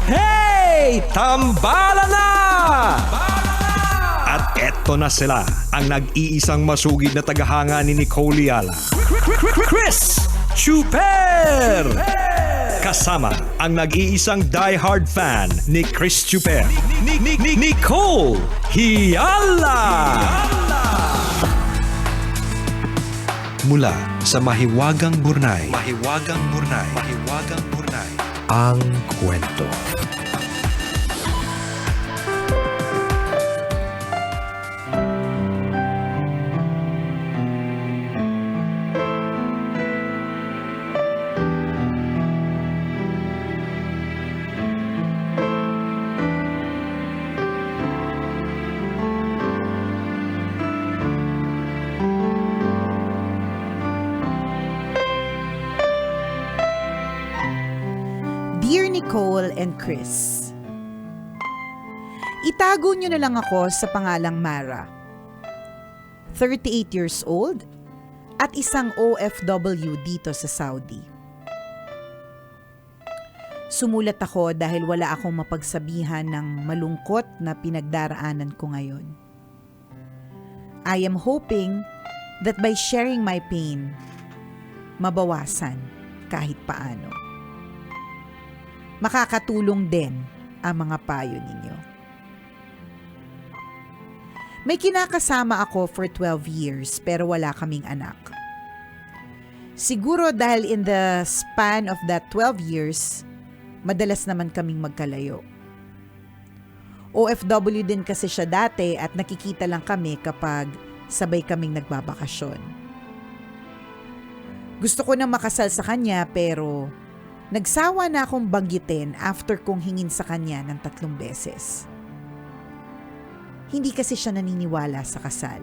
Hey! Tambala na! At eto na sila, ang nag-iisang masugid na tagahanga ni Nicole Yala. Chris Chuper! Kasama ang nag-iisang die-hard fan ni Chris Chuper. Nicole Yala! Mula sa Mahiwagang Burnay. Ang kwento. Dear Nicole and Chris, itago niyo na lang ako sa pangalang Mara. 38 years old at isang OFW dito sa Saudi. Sumulat ako dahil wala akong mapagsabihan ng malungkot na pinagdaraanan ko ngayon. I am hoping that by sharing my pain, mabawasan kahit paano. Makakatulong din ang mga payo ninyo. May kinakasama ako for 12 years pero wala kaming anak. Siguro dahil in the span of that 12 years, madalas naman kaming magkalayo. OFW din kasi siya dati at nakikita lang kami kapag sabay kaming nagbabakasyon. Gusto ko na makasal sa kanya pero nagsawa na akong banggitin after kong hingin sa kanya ng 3 beses. Hindi kasi siya naniniwala sa kasal.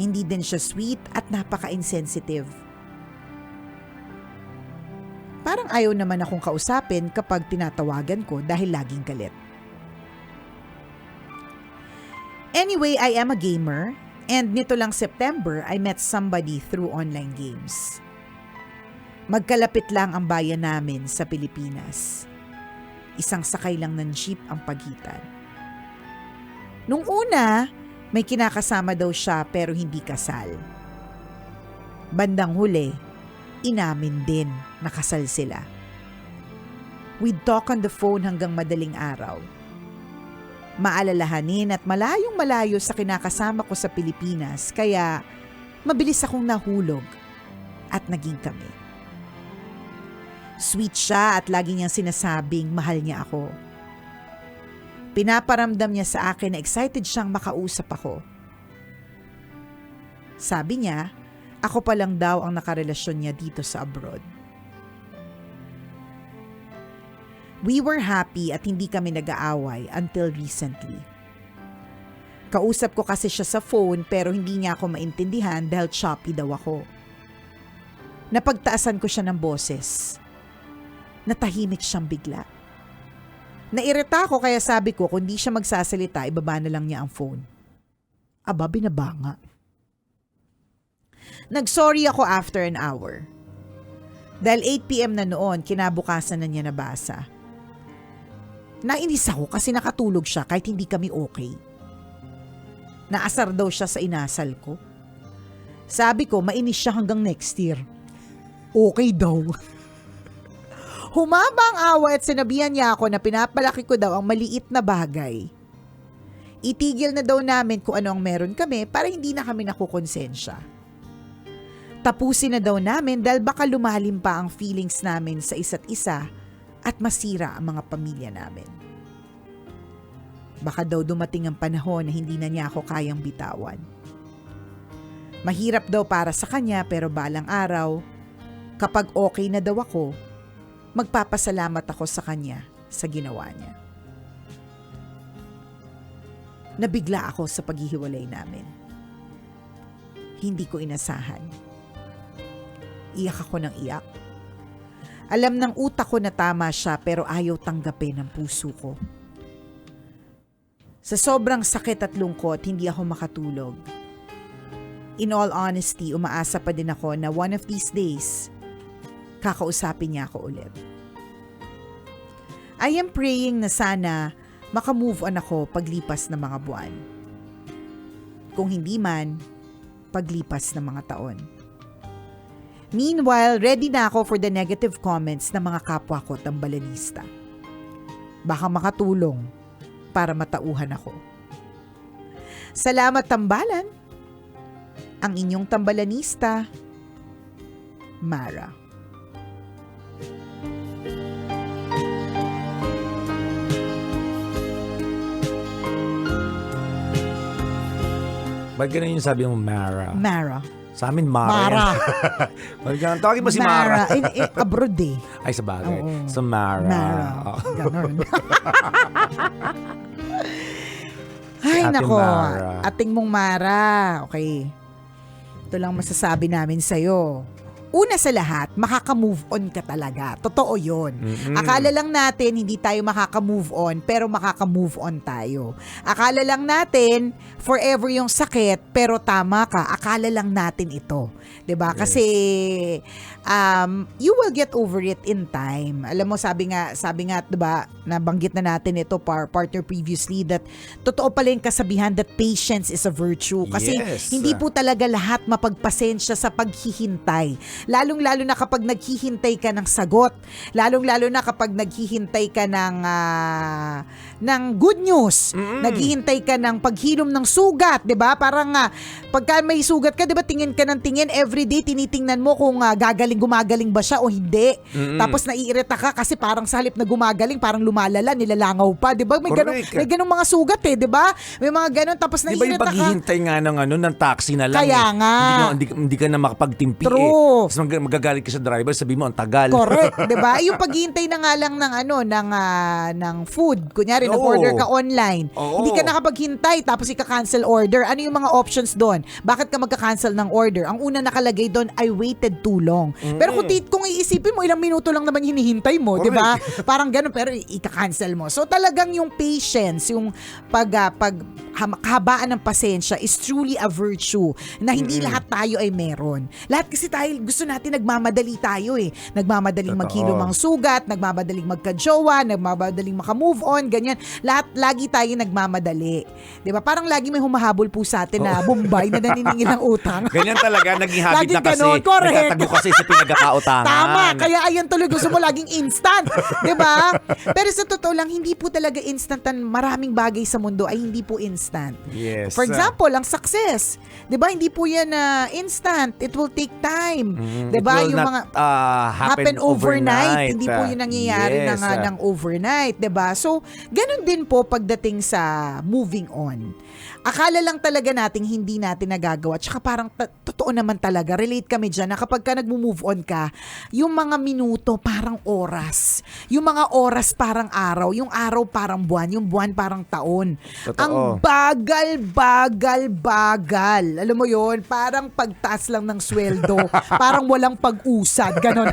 Hindi din siya sweet at napaka-insensitive. Parang ayaw naman akong kausapin kapag tinatawagan ko dahil laging galit. Anyway, I am a gamer and nito lang September I met somebody through online games. Magkalapit lang ang bayan namin sa Pilipinas. Isang sakay lang ng jeep ang pagitan. Nung una, may kinakasama daw siya pero hindi kasal. Bandang huli, inamin din na kasal sila. We'd talk on the phone hanggang madaling araw. Maalalahanin at malayong-malayo sa kinakasama ko sa Pilipinas kaya mabilis akong nahulog at naging kami. Sweet siya at lagi niyang sinasabing mahal niya ako. Pinaparamdam niya sa akin na excited siyang makausap ako. Sabi niya, ako pa lang daw ang nakarelasyon niya dito sa abroad. We were happy at hindi kami nag-aaway until recently. Kausap ko kasi siya sa phone pero hindi niya ako maintindihan dahil choppy daw ako. Napagtaasan ko siya ng boses. Natahimik siyang bigla. Nairita ako kaya sabi ko kung di siya magsasalita, ibaba na lang niya ang phone. Aba, binabanga. Nag-sorry ako after an hour. Dahil 8 p.m. na noon, kinabukasan na niya nabasa. Nainis ako kasi nakatulog siya kahit hindi kami okay. Naasar daw siya sa inasal ko. Sabi ko, mainis siya hanggang next year. Okay daw. Humaba ang away at sinabihan niya ako na pinapalaki ko daw ang maliit na bagay. Itigil na daw namin kung ano ang meron kami para hindi na kami nakukonsensya. Tapusin na daw namin dahil baka lumalim pa ang feelings namin sa isa't isa at masira ang mga pamilya namin. Baka daw dumating ang panahon na hindi na niya ako kayang bitawan. Mahirap daw para sa kanya pero balang araw, kapag okay na daw ako, magpapasalamat ako sa kanya sa ginawa niya. Nabigla ako sa paghihiwalay namin. Hindi ko inasahan. Iyak ako ng iyak. Alam ng utak ko na tama siya pero ayaw tanggapin ng puso ko. Sa sobrang sakit at lungkot, hindi ako makatulog. In all honesty, umaasa pa din ako na one of these days, kakausapin niya ako ulit. I am praying na sana makamove on ako paglipas ng mga buwan. Kung hindi man, paglipas ng mga taon. Meanwhile, ready na ako for the negative comments ng mga kapwa ko tambalanista. Baka makatulong para matauhan ako. Salamat tambalan! Ang inyong tambalanista, Mara. Ba't ganun yung sabi mo, Mara? Mara. Sa amin, Mara. Mara. Tawagin mo si Mara. Abroad eh. Ay, sa bagay. Oo. So, Mara. Mara. Oh. Ganon. Ay, Ate nako. Mara. Ating mong Mara. Okay. Ito lang masasabi namin sa'yo. Una sa lahat, makaka-move on ka talaga. Totoo yun. Akala lang natin hindi tayo makaka-move on, pero makaka-move on tayo. Akala lang natin forever yung sakit, pero tama ka. Akala lang natin ito. 'Di ba? Kasi you will get over it in time. Alam mo, sabi nga 'di ba, nabanggit na natin ito partner previously, that totoo pala yung kasabihan that patience is a virtue. Kasi Yes. hindi po talaga lahat mapagpasensya sa paghihintay. Lalong-lalo na kapag naghihintay ka ng sagot. Lalong-lalo na kapag naghihintay ka ng good news. Naghihintay ka ng paghilom ng sugat, 'di ba? Parang pagka may sugat ka, 'di ba, tingin ka ng tingin everyday, tinitingnan mo kung gumagaling ba siya o hindi. Tapos naiirita ka kasi parang sa halip na gumagaling, parang lumalala, nilalangaw pa, 'di ba? May ganung mga sugat eh, 'di ba? May mga ganun, tapos Di ba yung naiirita ka. paghihintay nga ng taxi na lang? Kaya nga. Hindi ka na makapagtimpi True. Tapos magagalit ka sa driver, sabi mo, ang tagal. Correct, 'di ba? Yung paghihintay na nga lang ng food, kunyari nag-order ka online. Oo. Hindi ka nakapaghintay tapos ika-cancel order. Ano yung mga options doon? Bakit ka magka-cancel ng order? Ang una nakalagay doon, I waited too long. Pero kung iisipin mo, ilang minuto lang naman hinihintay mo, 'di ba? Parang gano'n, pero ika-cancel mo. So talagang yung patience, yung paghabaan ng pasensya is truly a virtue na hindi lahat tayo ay meron. Lahat kasi tayo, gusto natin nagmamadali tayo eh. Nagmamadaling maghilom ang sugat, nagmamadaling magka-jowa, nagmamadaling makamove on, ganyan. Lagi tayo nagmamadali. 'Di ba? Parang lagi may humahabol po sa atin na Bombay na naniningil ng utang. Ganyan talaga, naging habit Laging na kasi. ganon, correct. Nagtatago kasi sa pinagkakautangan. Tama, kaya ayan tuloy, gusto mo laging instant, 'di ba? Pero sa totoo lang, hindi po talaga instant. Maraming bagay sa mundo ay hindi po instant. Yes. For example, ang success, 'di ba? Hindi po 'yan instant. It will take time. 'Di ba? It will Yung not, mga happen overnight. Hindi po 'yun nangyayari Yes. ng overnight, 'di ba? So, ganun din po pagdating sa moving on. Akala lang talaga nating hindi natin nagagawa. Tsaka parang totoo naman talaga. Relate kami dyan na kapag ka nag-move on ka, yung mga minuto parang oras. Yung mga oras parang araw. Yung araw parang buwan. Yung buwan parang taon. Totoo. Ang bagal. Alam mo yon, parang pagtaas lang ng sweldo. Parang walang pag-usad. Ganon.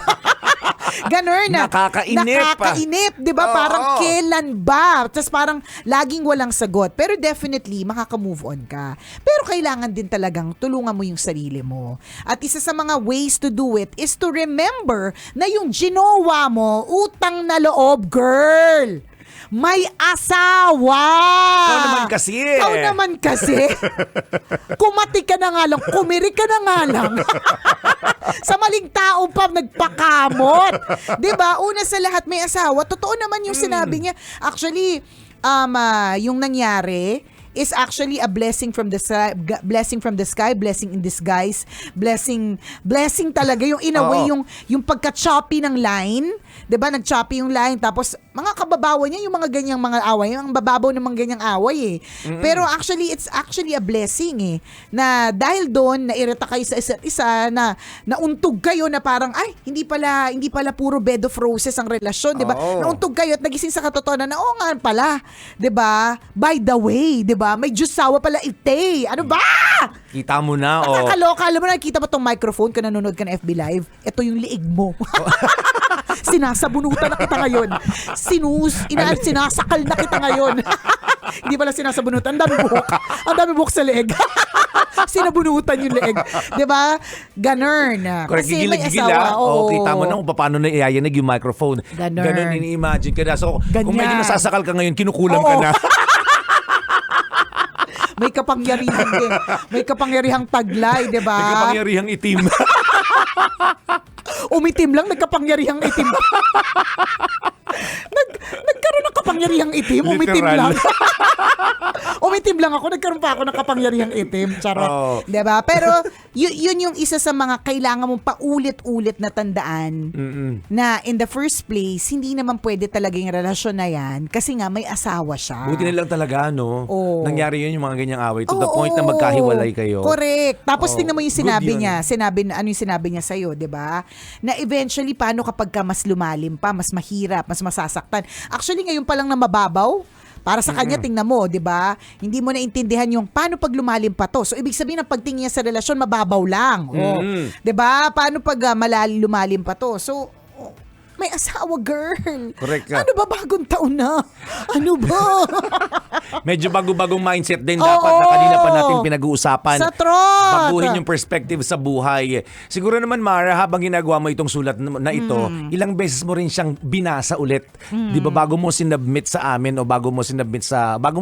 Ganon na. Nakakainip, 'di ba? Parang kailan ba? Tapos parang laging walang sagot. Pero definitely makaka-move on ka. Pero kailangan din talagang tulungan mo yung sarili mo. At isa sa mga ways to do it is to remember na yung ginawa mo, utang na loob, girl. May asawa! Ikaw naman kasi. Kumati ka na nga lang, kumiri ka na nga lang. Sa maling tao pa, nagpakamot. 'Di ba? Una sa lahat, may asawa. Totoo naman yung sinabi niya. Actually, yung nangyari is actually a blessing from the sky, blessing in disguise, blessing talaga yung in a way, yung pagka-choppy ng line, 'di ba? Nag-choppy yung line, tapos mga kababawan niya yung mga ganyang mga away, yung bababaw ng mga ganyang away eh. Pero actually it's actually a blessing eh, na dahil doon nairita kayo sa isa't isa, na nauntog kayo na parang ay hindi pala puro bed of roses ang relasyon, 'di ba? Nauntog kayo at nagising sa katotohanan na nga pala, 'di ba? By the way, 'di ba? May jusawa pala ite. Ano ba? Kita mo na, Nakakaloka. Alam mo, nakikita mo tong microphone kung nanonood ka ng FB Live. Ito yung liig mo. Sinasabunutan na kita ngayon. Sinasakal na kita ngayon. Hindi pala sinasabunutan. Ang dami buhok. Ang dami buhok sa leeg. Sinabunutan yung leeg. Diba? Ganun. Correct, Kasi may gigil-gigil asawa. Oo, kita mo na kung paano na iayanig yung microphone. Ganun. Ganun, ini-imagine ka na. So, kung medyo Ganyan. nasasakal ka ngayon, kinukulam ka Oo. na. May kapangyarihan din. May kapangyarihang taglay, diba? Nagkapangyarihang itim. Umitim lang, nagkapangyarihang itim. Nagkaroon ng kapangyarihang itim, umitim Literal. lang. Umitim lang ako, nagkaroon pa ako ng kapangyarihang itim. Charot. Oo. Diba? Pero yun yung isa sa mga kailangan mong paulit-ulit na tandaan na in the first place, hindi naman pwede talaga yung relasyon na yan kasi nga may asawa siya. Buti na lang talaga, no? Oo. Nangyari yun yung mga ganyang away to the Oo. point na magkahiwalay kayo. Correct. Tapos Oo. tingnan mo yung Good sinabi yun. niya. Ano yung sinabi niya sa'yo, di ba? Na eventually, paano kapag ka mas lumalim pa, mas mahirap, mas masasaktan. Actually, ngayon pa lang na mababaw, para sa kanya, tingnan mo, di ba? Hindi mo naintindihan yung paano pag lumalim pa to. So, ibig sabihin ng pagtingin niya sa relasyon, mababaw lang. Oh. Di ba? Paano pag lumalim pa to? So, may asawa, girl. Correct ka. Ano ba bagong taon na? Ano ba? Medyo bago-bagong mindset din Oo. dapat na kanina pa natin pinag-uusapan. Sa trot. Baguhin yung perspective sa buhay. Siguro naman, Mara, habang ginagawa mo itong sulat na ito, ilang beses mo rin siyang binasa ulit. Di ba, bago mo sinubmit sa amin o bago mo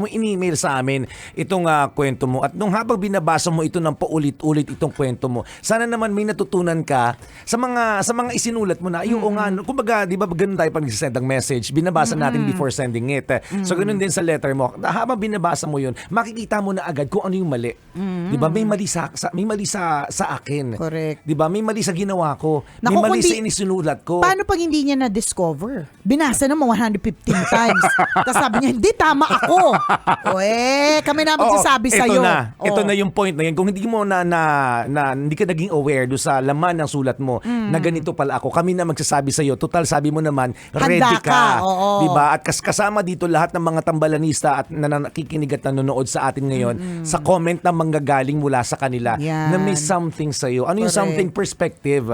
in-email sa amin itong kwento mo. At nung habang binabasa mo ito ng paulit-ulit itong kwento mo, sana naman may natutunan ka sa mga isinulat mo na, yung nga, kumbaga, di ba, ganun tayo pag send ang message, binabasa natin before sending it. So, ganun din sa letter mo. Habang binabasa mo yun, makikita mo na agad kung ano yung mali. Di ba? May mali sa akin. Correct. Di ba? May mali sa ginawa ko. Naku, May mali kundi- sa inisinulat ko. Paano pag hindi niya na-discover? Binasa naman 115 times. Tapos sabi niya, hindi, tama ako. Kami na magsasabi sa'yo. Ito na yung point na yan. Kung hindi mo hindi ka naging aware do sa laman ng sulat mo na ganito pala ako, kami na magsasabi sa'yo. Total, sabi mo naman, ready Handa ka. ka. Oo. Diba? At kasama dito lahat ng mga tambalanista at nakikinig at nanonood sa atin ngayon sa comment na manggagaling mula sa kanila Yan. na may something sa'yo. Ano yung Correct. something perspective?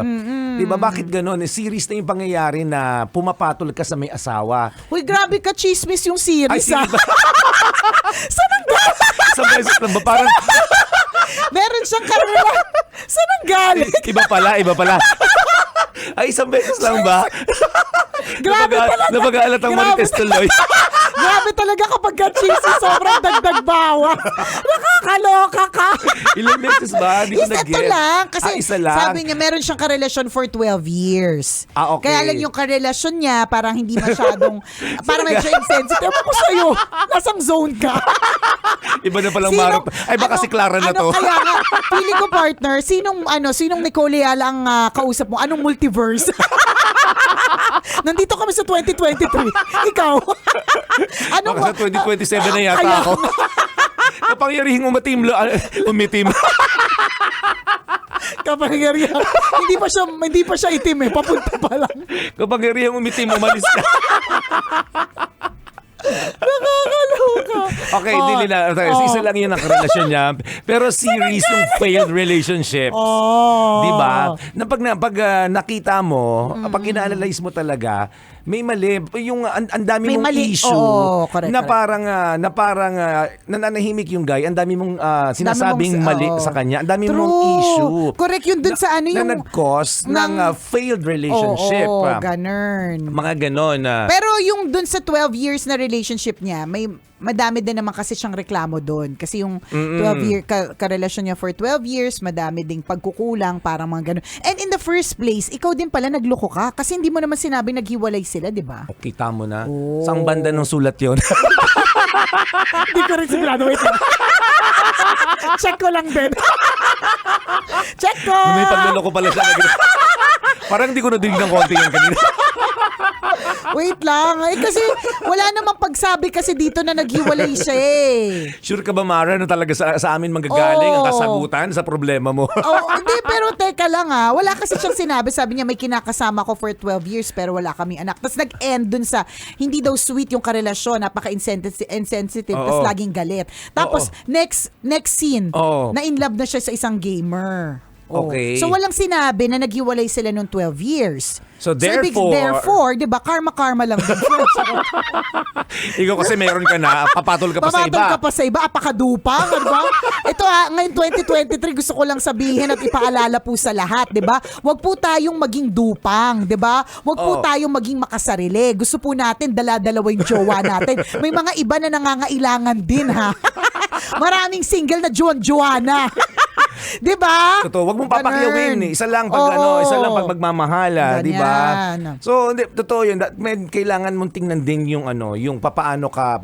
Diba? Bakit ganun? Series na yung pangyayari na pumapatol ka sa may asawa. Uy, grabe ka, chismis yung series. Ay, sino ba? Saan ang galing? Sa beses lang ba? Parang Meron siyang karela. Saan ang galing? iba pala. Ay, isang beses lang ba? Grabe talaga. Napag-aalat ang Grabe Marites tuloy. Grabe talaga kapag ka-chismis, sobrang dagdag bawa. Nakakaloka ka. Ilang beses ba? Hindi ko Ito na-get. lang. Kasi isa lang. sabi niya, meron siyang karelasyon for 12 years. Okay. Kaya lang yung karelasyon niya, parang hindi masyadong, parang medyo insensitive. Ako sa'yo, nasang zone ka. Iba na palang Marot. Ay, baka si Clara na to. Kaya nga, feeling ko partner, sinong Nicole Ayala ang kausap mo? Anong multiverse? Nandito kami sa 2023. Ikaw? Baka sa 2027 na yata Kaya ako. Kapangyarihing umitim. Kapangyarihan. Hindi pa siya itim eh. Papunta pa lang. Kapangyarihing umitim, umalis ka. Nakakaloka. Okay, hindi na. Isa lang yun ang relasyon niya. Pero series yung failed relationship. Di ba? Na pag nakita mo, pag ina-analyze mo talaga, may mali. Yung ang dami May mong mali. issue Oo, correct, na parang nananahimik yung guy. Ang dami mong sinasabing mali sa kanya. Ang dami mong issue. Correct yun dun sa ano yung... na nag-cause ng failed relationship. Oo, ganun. Mga ganon. Pero yung dun sa 12 years na relationship niya, may madami din naman kasi siyang reklamo doon. Kasi yung 12-year karelasyon niya for 12 years, madami ding pagkukulang, parang mga ganun. And in the first place, ikaw din pala nagloko ka kasi hindi mo naman sinabi naghiwalay sila, di ba? Kita mo na. Saang banda ng sulat yun? Hindi ko rin sigurado. Wait lang. Check ko lang din. Check ko! May pagluloko pala siya. Parang hindi ko nadinig ng konti yan kanina. Wait lang. Kasi wala namang pagsabi kasi dito na naghiwalay siya eh. Sure ka ba, Mara, na talaga sa amin manggagaling ang Oo. kasagutan sa problema mo? Hindi, pero teka lang wala kasi siyang sinabi. Sabi niya may kinakasama ko for 12 years pero wala kaming anak. Tapos nag-end dun sa hindi daw sweet yung karelasyon, napaka-insensitive, tapos laging galit. Tapos next scene, Oo. na in love na siya sa isang gamer. Oh. Okay. So walang sinabi na naghiwalay sila nung 12 years. So, therefore, 'di ba, karma lang din. Ikaw kasi meron ka na, papatol ka pa sa Pamatol iba. ka pa sa iba, apakadupang, di ba? Ito ngayon 2023, gusto ko lang sabihin at ipaalala po sa lahat, di ba? Huwag po tayong maging dupang, di ba? Huwag po tayong maging makasarili. Gusto po natin dala-dalawa yung jowa natin. May mga iba na nangangailangan din, ha? Maraming single na Joan-Joanna. Di ba? Totoo, wag mong papakyawin. Ganun. Isa lang pag Oo. isa lang pag magmamahala, di ba? Ganyan. So, hindi, totoo 'yun. Kailangan mong tingnan din yung yung papaano ka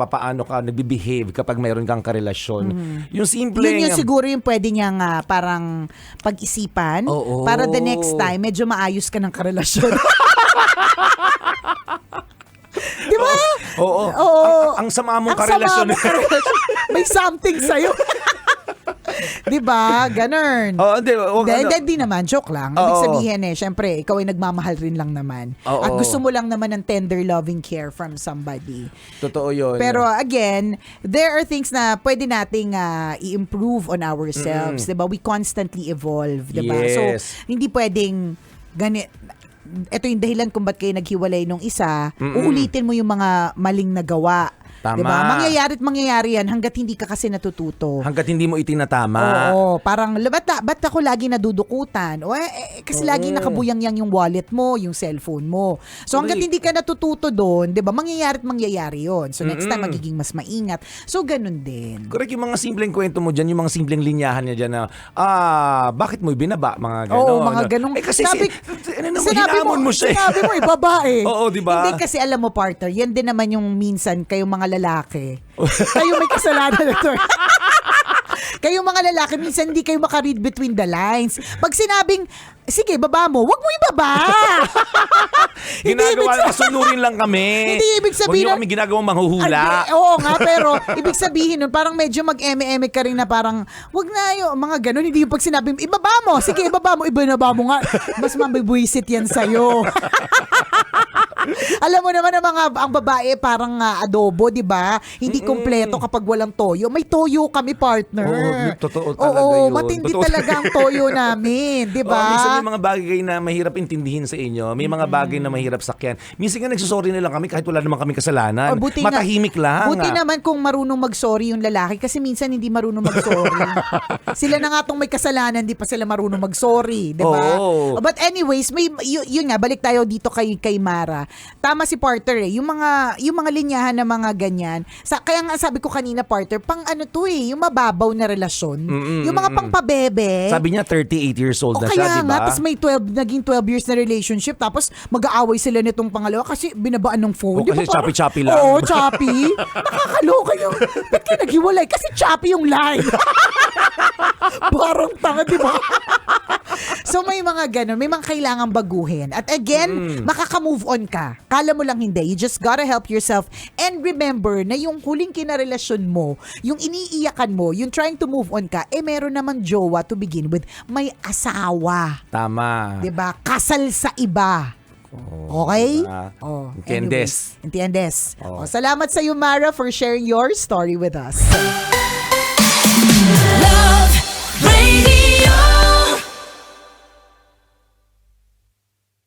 nagbe-behave kapag mayroon kang karelasyon. Yung simple Yun siguro yung pwede niyang parang pag-isipan Oo. para the next time medyo maayos ka ng karelasyon. Di ba? Oo. Oo. Ang sama mong Ang karelasyon. sama mong karelasyon. May something sa'yo. Di ba? Ganun. Oo, Hindi naman, joke lang. Ibig Oo. sabihin syempre, ikaw ay nagmamahal rin lang naman. Oo. At gusto mo lang naman ng tender loving care from somebody. Totoo 'yun. Pero again, there are things na pwede nating i-improve on ourselves, 'di ba? We constantly evolve, 'di ba? Yes. So, hindi pwedeng ito yung dahilan kung ba't kayo naghiwalay nung isa, uulitin mo yung mga maling nagawa. Tama. Diba? Mangyayari yan hanggat hindi ka kasi natututo. Hanggat hindi mo itinatama. Oo, parang ba't ako lagi nadudukutan? Kasi lagi nakabuyang-yang yung wallet mo, yung cellphone mo. So hanggat hindi ka natututo doon, 'di ba? Mangyayari 'yon. So next time magiging mas maingat. So ganun din. Correct, yung mga simpleng kwento mo dyan, yung mga simpleng linyahan niya dyan na, bakit mo ibinaba? Mga gano'n. Oo, mga ganun. kasi Sinabi mo siya. Sinabi mo, babae. Oo, di ba? Hindi kasi alam mo, partner, yan din naman yung minsan kayong mga lalaki. Kayo may kasalanan na to. Kayong mga lalaki, minsan hindi kayo makaread between the lines. Pag sinabing, sige, baba mo, wag mo ibaba. Ginagawa, kasunurin lang kami. Hindi ibig sabihin Huwag niyo kami ginagawang manghuhula. Oo nga, pero ibig sabihin nun, parang medyo mag-eme-eme ka rin na parang, wag na yung mga ganun. Hindi yung pag sinabing, ibaba mo, sige, ibaba mo nga. Mas mabibuisit yan sa'yo. Alam mo naman ang babae parang adobo, 'di ba? Hindi kumpleto kapag walang toyo. May toyo kami, partner. Oo, totoo talaga Oo, yun. matindi Totoo. talaga ang toyo namin, 'di ba? Minsan may mga bagay na mahirap intindihin sa inyo. May mga bagay na mahirap sakyan. Minsan nga nagsusorry na lang kami kahit wala naman kami kasalanan. Matahimik lang. Buti naman kung marunong mag-sorry yung lalaki kasi minsan hindi marunong mag-sorry. Sila na nga tong may kasalanan, di pa sila marunong mag-sorry, 'di ba? Oo. But anyways, yun nga, balik tayo dito kay Mara. Tama si Partner yung mga linyahan na mga ganyan. Kaya nga sabi ko kanina, Partner, pang ano to yung mababaw na relasyon. Yung mga pang pabebe. Sabi niya 38 years old na siya, Kaya di nga, ba? tapos may naging 12 years na relationship, tapos mag-aaway sila nitong pangalawa kasi binabaan ng phone. Di ba Kasi parang- choppy-choppy lang. Oo, choppy. Nakakaloka yung, ba't kayo naghiwalay? Kasi choppy yung line. Parang tanga, di ba? So may mga ganun, may mga kailangan baguhin. At again, makaka-move on ka. Kala mo lang hindi. You just gotta help yourself. And remember na yung huling kinarelasyon mo, yung iniiyakan mo, yung trying to move on ka, meron namang jowa to begin with. May asawa. Tama. 'Di ba? Kasal sa iba. Okay? diba? Anyways. Entiendes. Entiendes. Salamat sa iyo, Mara, for sharing your story with us.